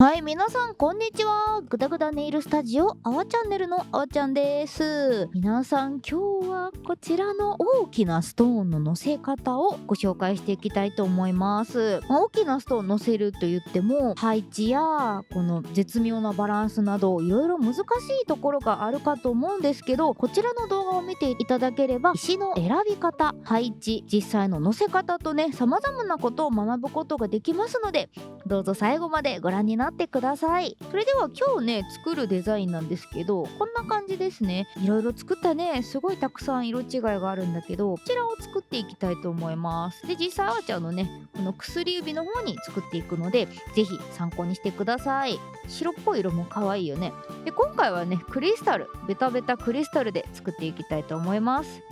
はい、皆さんこんにちは。グダグダネイルスタジオあわチャンネルのあわちゃんです。皆さん今日はこちらの大きなストーンの乗せ方をご紹介していきたいと思います。大きなストーン乗せると言っても配置やこの絶妙なバランスなどいろいろ難しいところがあるかと思うんですけど、こちらの動画を見ていただければ石の選び方、配置、実際の乗せ方とね、様々なことを学ぶことができますので、どうぞ最後までご覧になってください。それでは今日ね作るデザインなんですけど、こんな感じですね。いろいろ作ったね、すごいたくさん色違いがあるんだけど、こちらを作っていきたいと思います。で、実際あーちゃんのねこの薬指の方に作っていくので、ぜひ参考にしてください。白っぽい色も可愛いよね。で、今回はねクリスタル、ベタベタクリスタルで作っていきたいと思います。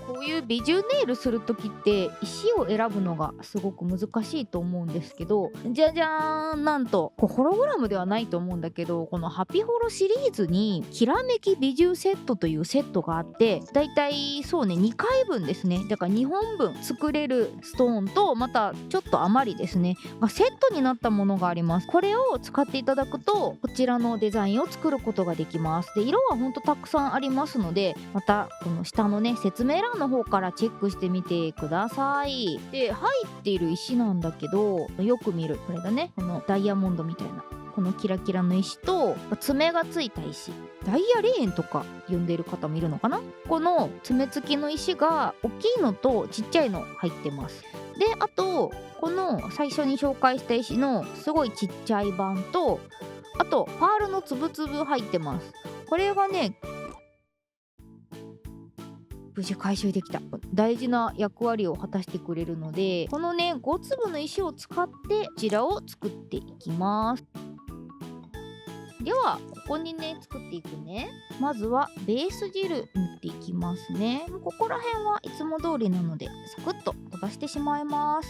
こういう美獣ネイルする時って石を選ぶのがすごく難しいと思うんですけど、じゃじゃーん、なんとホログラムではないと思うんだけど、このハピホロシリーズにきらめき美獣セットというセットがあって、だいたいそうね2回分ですね。だから2本分作れるストーンと、またちょっと余りですねがセットになったものがあります。これを使っていただくとこちらのデザインを作ることができます。で、色はほんとたくさんありますので、またこの下のね説明欄の方からチェックしてみてください。で、入っている石なんだけど、よく見るこれだね、このダイヤモンドみたいなこのキラキラの石と爪がついた石、ダイヤレーンとか呼んでる方もいるのかな。この爪付きの石が大きいのとちっちゃいの入ってます。で、あとこの最初に紹介した石のすごいちっちゃい版と、あとパールのつぶつぶ入ってます。これがね無事回収できた。大事な役割を果たしてくれるので、このね5粒の石を使ってこちらを作っていきます。ではここにね作っていくね。まずはベース汁塗っていきますね。ここら辺はいつも通りなのでサクッと飛ばしてしまいます。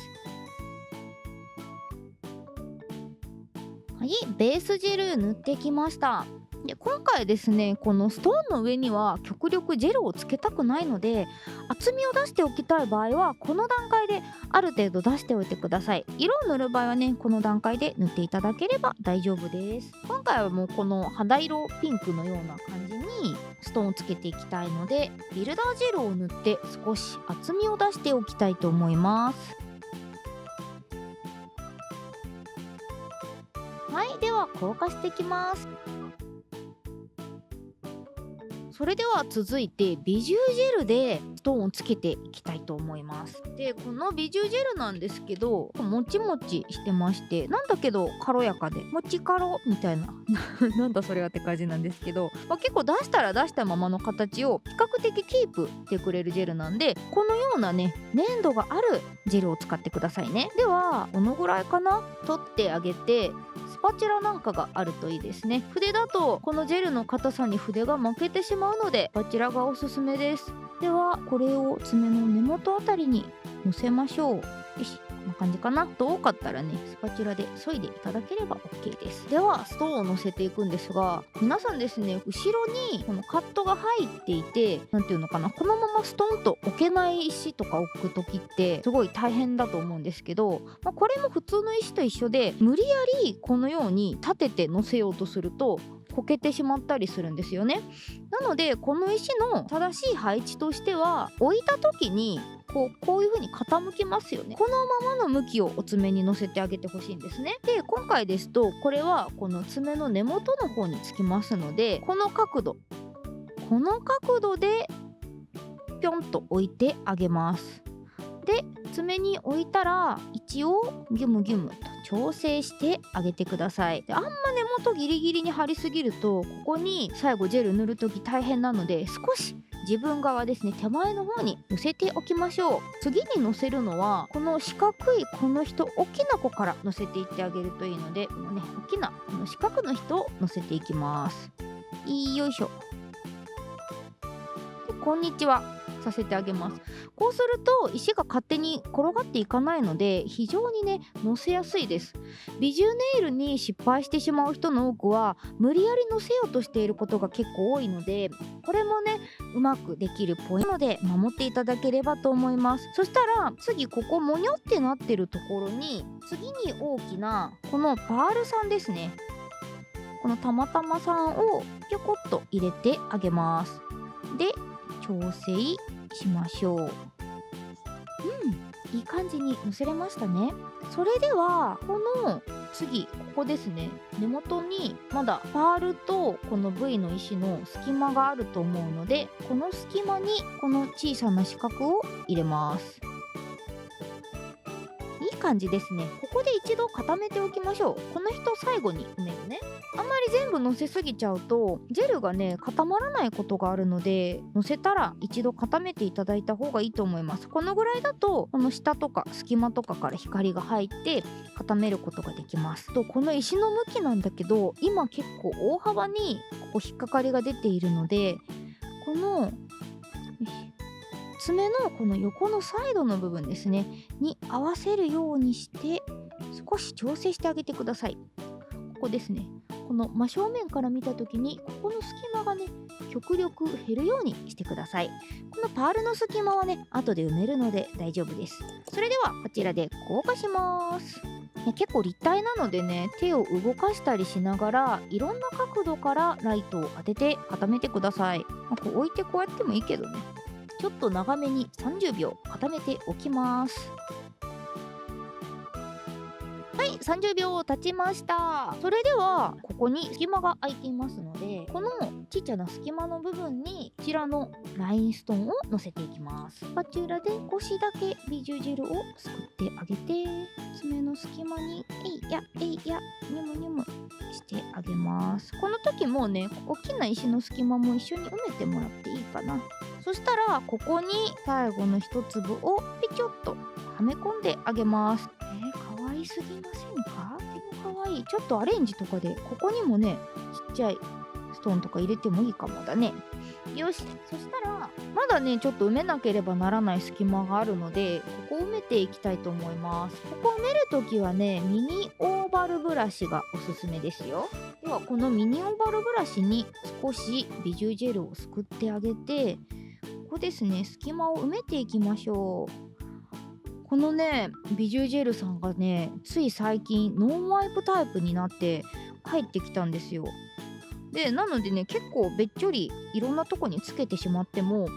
はい、ベース汁塗ってきました。で、今回ですねこのストーンの上には極力ジェルをつけたくないので、厚みを出しておきたい場合はこの段階である程度出しておいてください。色を塗る場合はねこの段階で塗っていただければ大丈夫です。今回はもうこの肌色ピンクのような感じにストーンをつけていきたいので、ビルダージェルを塗って少し厚みを出しておきたいと思います。はい、では硬化していきます。それでは続いて美獣ジェルでストーンをつけていきたいと思います。で、この美獣ジェルなんですけど、もちもちしてまして、なんだけど軽やかでもちカロみたいななんだそれはって感じなんですけど、結構出したら出したままの形を比較的キープしてくれるジェルなんで、このようなね粘度があるジェルを使ってくださいね。ではこのぐらいかな、取ってあげて、スパチュラなんかがあるといいですね。筆だとこのジェルの硬さに筆が負けてしまうのでこちらがおすすめです。ではこれを爪の根元あたりにのせましょう。よし、こんな感じかな。と多かったらねスパチュラで削いでいただければ OK です。ではストーンをのせていくんですが、皆さんですね後ろにこのカットが入っていて、なんていうのかな、このままストンと置けない石とか置く時ってすごい大変だと思うんですけど、これも普通の石と一緒で、無理やりこのように立てて乗せようとするとこけてしまったりするんですよね。なのでこの石の正しい配置としては、置いた時にこういう風に傾きますよね。このままの向きをお爪に乗せてあげてほしいんですね。で、今回ですとこれはこの爪の根元の方につきますので、この角度でぴょんと置いてあげます。で、爪に置いたら位置をギュムギュムと調整してあげてください。で、あんま根元ギリギリに貼りすぎるとここに最後ジェル塗るとき大変なので、少し自分側ですね手前の方に乗せておきましょう。次に乗せるのはこの四角いこの人、大きな子から乗せていってあげるといいので、このね大きなこの四角の人を乗せていきます。よいしょ。で、こんにちは。させてあげます。こうすると石が勝手に転がっていかないので非常にね乗せやすいです。ビジュネイルに失敗してしまう人の多くは無理やり乗せようとしていることが結構多いので、これもねうまくできるポイントなので守っていただければと思います。そしたら次ここモニョってなってるところに次に大きなこのパールさんですね、このたまたまさんをぴょこっと入れてあげます。で調整しましょう。いい感じに乗せれましたね。それではこの次ここですね、根元にまだパールとこの V の石の隙間があると思うので、この隙間にこの小さな四角を入れます。いい感じですね。ここで一度固めておきましょう。この人最後に埋めるね。あんまり全部乗せすぎちゃうとジェルがね固まらないことがあるので、乗せたら一度固めていただいた方がいいと思います。このぐらいだとこの下とか隙間とかから光が入って固めることができます。とこの石の向きなんだけど、今結構大幅にここ引っかかりが出ているので、この爪のこの横のサイドの部分ですねに合わせるようにして少し調整してあげてください。ここですね、この真正面から見た時にここの隙間がね極力減るようにしてください。このパールの隙間はね後で埋めるので大丈夫です。それではこちらで硬化します。結構立体なのでね、手を動かしたりしながらいろんな角度からライトを当てて固めてください。こう置いてこうやってもいいけどね、ちょっと長めに30秒固めておきます。はい、30秒経ちました。それではここに隙間が空いていますので、このちっちゃな隙間の部分にこちらのラインストーンを乗せていきます。スパチュラで少しだけビジュジェルをすくってあげて、爪の隙間にえいやニュムニュムしてあげます。この時もうね大きな石の隙間も一緒に埋めてもらっていいかな。そしたらここに最後の一粒をピチョッとはめ込んであげます。可愛すぎませんか？とても可愛い。ちょっとアレンジとかでここにもねちっちゃいストーンとか入れてもいいかもだね。よし、そしたらまだねちょっと埋めなければならない隙間があるので、ここ埋めていきたいと思います。ここ埋めるときはねミニオーバルブラシがおすすめですよ。ではこのミニオーバルブラシに少しビジュージェルをすくってあげて、ここですね隙間を埋めていきましょう。このねビジュージェルさんがねつい最近ノンワイプタイプになって帰ってきたんですよ。でなのでね結構べっちょりいろんなとこにつけてしまっても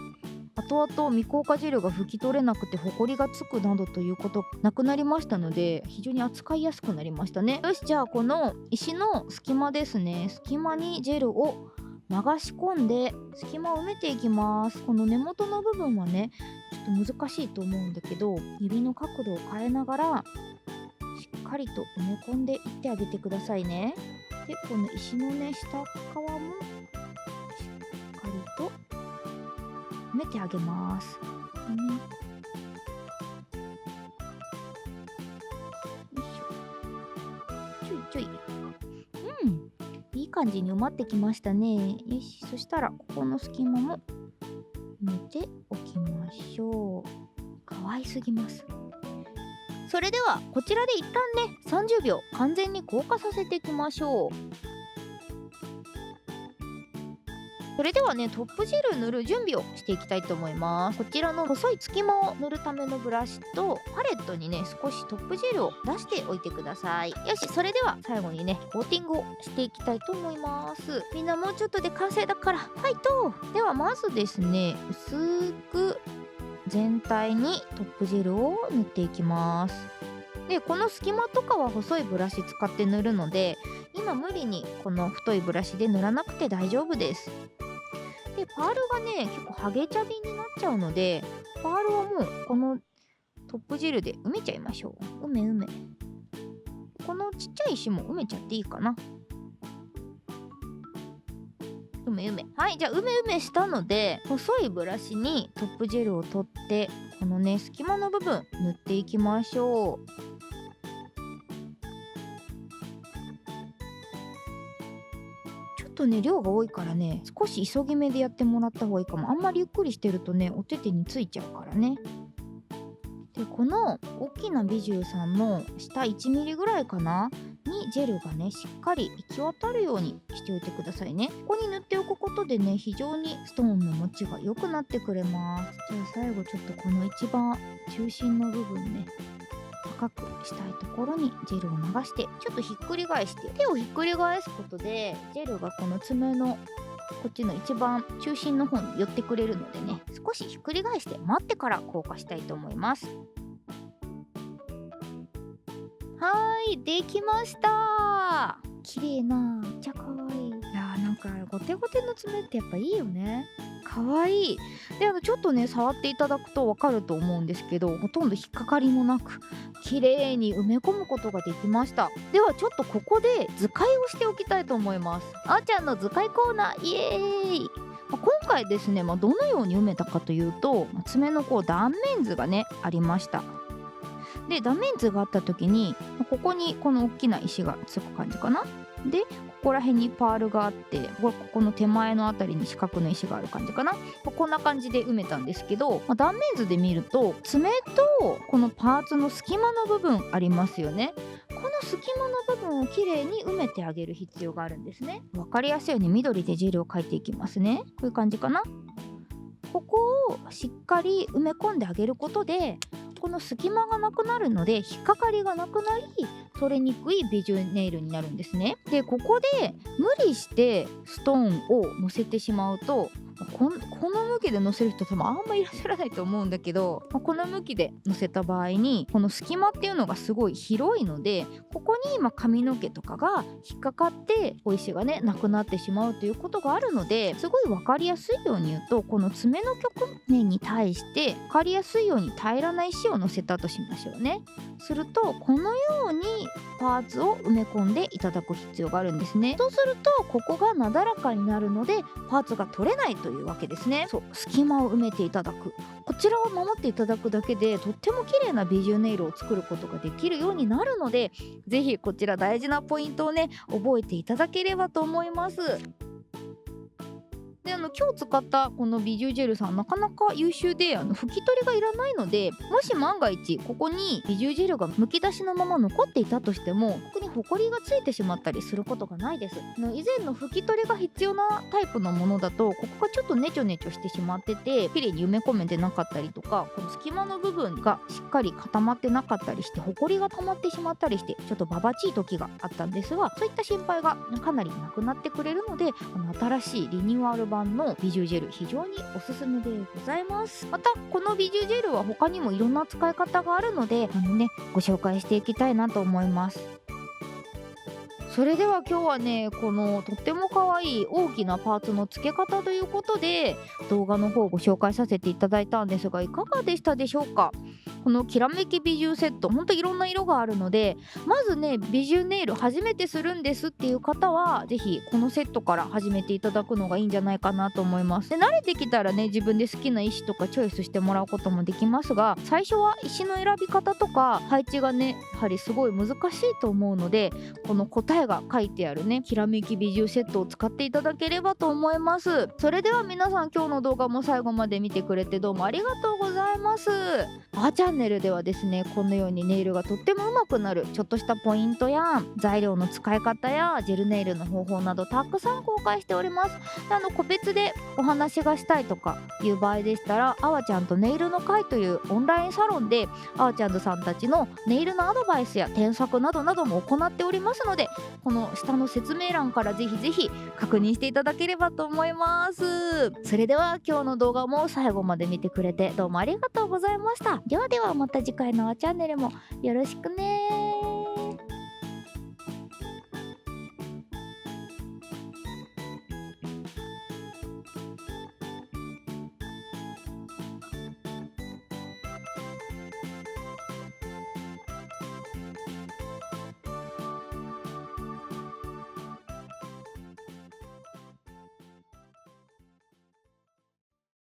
後々未硬化ジェルが拭き取れなくてホコリがつくなどということなくなりましたので、非常に扱いやすくなりましたね。よし、じゃあこの石の隙間ですね、隙間にジェルを流し込んで隙間を埋めていきます。この根元の部分はねちょっと難しいと思うんだけど、指の角度を変えながらしっかりと埋め込んでいってあげてくださいね。でこの石のね下側もしっかりと埋めてあげます。よいしょ、ちょいちょい、いい感じに埋まってきましたね。よし、そしたらここの隙間も埋めておきましょう。可愛すぎます。それではこちらで一旦ね30秒完全に硬化させていきましょう。それではねトップジェル塗る準備をしていきたいと思います。こちらの細い隙間を塗るためのブラシとパレットにね少しトップジェルを出しておいてください。よし、それでは最後にねコーティングをしていきたいと思います。みんなもうちょっとで完成だからファイト。ではまずですね薄く全体にトップジェルを塗っていきます。でこの隙間とかは細いブラシ使って塗るので今無理にこの太いブラシで塗らなくて大丈夫です。でパールがね結構ハゲチャビになっちゃうので、パールはもうこのトップジェルで埋めちゃいましょう。埋めこのちっちゃい石も埋めちゃっていいかな。はい、じゃあ埋めしたので細いブラシにトップジェルを取ってこのね隙間の部分塗っていきましょう。ちょっとね量が多いからね、少し急ぎ目でやってもらった方がいいかも。あんまりゆっくりしてるとねお手手についちゃうからね。でこの大きなビジュさんの下1ミリぐらいかなにジェルがねしっかり行き渡るようにしておいてくださいね。ここに塗っておくことでね非常にストーンの持ちが良くなってくれます。じゃあ最後ちょっとこの一番中心の部分ね高くしたいところにジェルを流してちょっとひっくり返して、手をひっくり返すことでジェルがこの爪のこっちの一番中心の方に寄ってくれるのでね、少しひっくり返して待ってから硬化したいと思います。できました。綺麗な、めっちゃ可愛い。いやーなんかゴテゴテの爪ってやっぱいいよね。可愛い。でちょっとね触っていただくとわかると思うんですけど、ほとんど引っかかりもなく綺麗に埋め込むことができました。ではちょっとここで図解をしておきたいと思います。あーちゃんの図解コーナーイエーイ。今回ですね、どのように埋めたかというと、爪の断面図がねありました。で断面図があった時にここにこの大きな石がつく感じかな。でここら辺にパールがあって、ここの手前のあたりに四角の石がある感じかな。こんな感じで埋めたんですけど、断面図で見ると爪とこのパーツの隙間の部分ありますよね。この隙間の部分をきれいに埋めてあげる必要があるんですね。わかりやすいように緑でジェルを描いていきますね。こういう感じかな。ここをしっかり埋め込んであげることでこの隙間がなくなるので引っかかりがなくなり取れにくいビジュネイルになるんですね。でここで無理してストーンを乗せてしまうとこの向きで乗せる人多分あんまいらっしゃらないと思うんだけど、この向きで乗せた場合にこの隙間っていうのがすごい広いので、ここに髪の毛とかが引っかかって小石がねなくなってしまうということがあるので、すごい分かりやすいように言うとこの爪の局面に対して分かりやすいように平らな石を乗せたとしましょうね。するとこのようにパーツを埋め込んでいただく必要があるんですね。そうするとここがなだらかになるのでパーツが取れないというわけですね。そう隙間を埋めていただく、こちらを守っていただくだけでとっても綺麗なビジュネイルを作ることができるようになるので、ぜひこちら大事なポイントをね覚えていただければと思います。で今日使ったこのビジュジェルさんなかなか優秀で拭き取りがいらないので、もし万が一ここにビジュジェルがむき出しのまま残っていたとしてもここにホコリがついてしまったりすることがないです。以前の拭き取りが必要なタイプのものだとここがちょっとネチョネチョしてしまってて綺麗に埋め込めてなかったりとか、この隙間の部分がしっかり固まってなかったりしてホコリが溜まってしまったりしてちょっとババチい時があったんですが、そういった心配がかなりなくなってくれるので新しいリニューアル版のビジュジェル非常におすすめでございます。またこのビジュジェルは他にもいろんな使い方があるのでご紹介していきたいなと思います。それでは今日はねこのとっても可愛い大きなパーツの付け方ということで動画の方をご紹介させていただいたんですが、いかがでしたでしょうか。このきらめきビジュセットほんといろんな色があるので、まずねビジュネイル初めてするんですっていう方はぜひこのセットから始めていただくのがいいんじゃないかなと思います。で慣れてきたらね自分で好きな石とかチョイスしてもらうこともできますが、最初は石の選び方とか配置がねやはりすごい難しいと思うので、この答えが書いてあるねきらめきビジュセットを使っていただければと思います。それでは皆さん今日の動画も最後まで見てくれてどうもありがとうございます。あーチャンネルではですねこのようにネイルがとっても上手くなるちょっとしたポイントや材料の使い方やジェルネイルの方法などたくさん公開しております。で個別でお話がしたいとかいう場合でしたらあわちゃんとネイルの会というオンラインサロンであわちゃんさんたちのネイルのアドバイスや添削などなども行っておりますので、この下の説明欄からぜひぜひ確認していただければと思います。それでは今日の動画も最後まで見てくれてどうもありがとうございました。ではではまた次回のチャンネルもよろしくね。